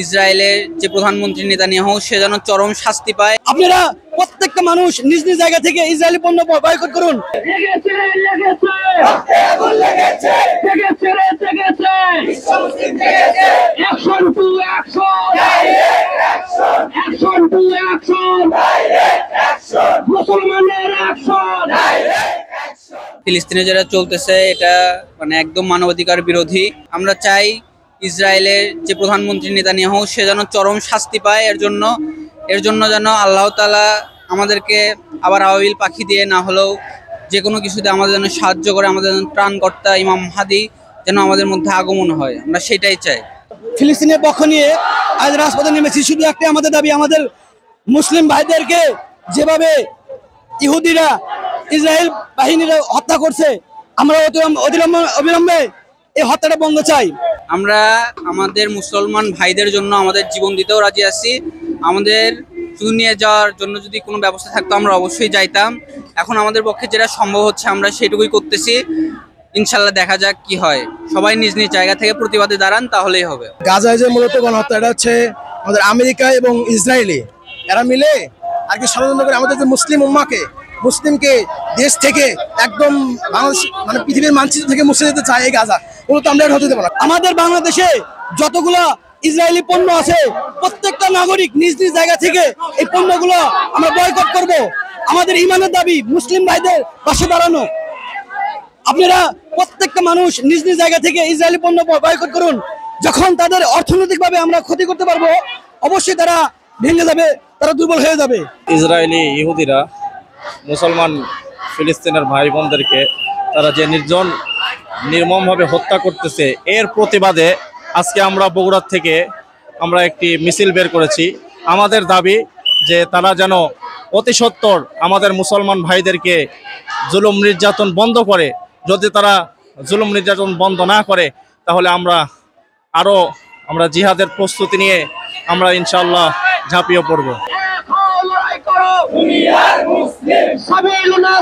ইসরায়েলের যে প্রধানমন্ত্রী নেতানিয়াহু সে যেন চরম শাস্তি পায়। আপনারা প্রত্যেকটা মানুষ নিজ নিজ জায়গা থেকে ইসরায়েলি পণ্য বয়কট করুন। ফিলিস্তিনে যেটা চলতেছে এটা মানে একদম মানবাধিকার বিরোধী। আমরা চাই ইসরায়েলের যে প্রধানমন্ত্রী নেতানিয়াহু সে যেন চরম শাস্তি পায়। এর জন্য যেন আল্লাহ তাআলা আমাদেরকে আবার আবাবিল পাখি দিয়ে না হলেও যে কোনো কিছুতে আমাদের যেন সাহায্য করে, আমাদের যেন ত্রাণকর্তা ইমাম মাহদী যেন আমাদের মধ্যে আগমন হয়, আমরা সেটাই চাই। ফিলিস্তিনের পক্ষ নিয়ে আজ রাজপথে নেমেছি, শুধু একটা আমাদের দাবি, আমাদের মুসলিম ভাইদেরকে যেভাবে ইহুদিরা ইসরায়েল বাহিনীরা হত্যা করছে, আমরা অবিলম্বে এই হত্যাটা বন্ধ চাই। আমরা আমাদের মুসলমান ভাইদের জন্য আমাদের জীবন দিতেও রাজি আছি। আমাদের শুধু নিয়ে যাওয়ার জন্য যদি কোনো ব্যবস্থা থাকতো আমরা অবশ্যই যাইতাম। এখন আমাদের পক্ষে যেটা সম্ভব হচ্ছে আমরা সেটুকুই করতেছি। ইনশাল্লাহ দেখা যাক কি হয়। সবাই নিজ নিজ জায়গা থেকে প্রতিবাদে দাঁড়ান, তাহলেই হবে। গাজায় যে মূলত গণহত্যা, এটা হচ্ছে আমাদের আমেরিকা এবং ইসরায়েলি এরা মিলে আর কি ষড়যন্ত্র করে আমাদের যে মুসলিমকে দেশ থেকে একদম বাংলাদেশ মানে পৃথিবীর মানচিত্র থেকে মুছে যেতে চায় এই গাজা। মূলত আমরা এটা হতে দেব না। আমাদের বাংলাদেশে যতগুলা ইসরায়েলি পণ্য আছে প্রত্যেকটা নাগরিক নিজ নিজ জায়গা থেকে এই পণ্যগুলো আমরা বয়কট করব। আমাদের ইমানের দাবি মুসলিম ভাইদের পাশে দাঁড়ানো। আপনারা প্রত্যেকটা মানুষ নিজ নিজ জায়গা থেকে ইসরায়েলি পণ্য বয়কট করুন। যখন তাদের অর্থনৈতিকভাবে আমরা ক্ষতি করতে পারবো, অবশ্যই তারা ভেঙে যাবে, তারা দুর্বল হয়ে যাবে। ইসরায়েলি ইহুদিরা মুসলমান ফিলিস্তিনের ভাই বোনদেরকে তারা যে নির্মমভাবে হত্যা করতেছে, এর প্রতিবাদে আজকে আমরা বগুড়া থেকে আমরা একটি মিছিল বের করেছি। আমাদের দাবি যে তারা যেন অতি সত্বর আমাদের মুসলমান ভাইদেরকে জুলুম নির্যাতন বন্ধ করে। যদি তারা জুলুম নির্যাতন বন্ধ না করে তাহলে আমরা জিহাদের প্রস্তুতি নিয়ে আমরা ইনশাআল্লাহ ঝাঁপিয়ে পড়ব। দুনিয়ার মুসলিম সাবিলুনা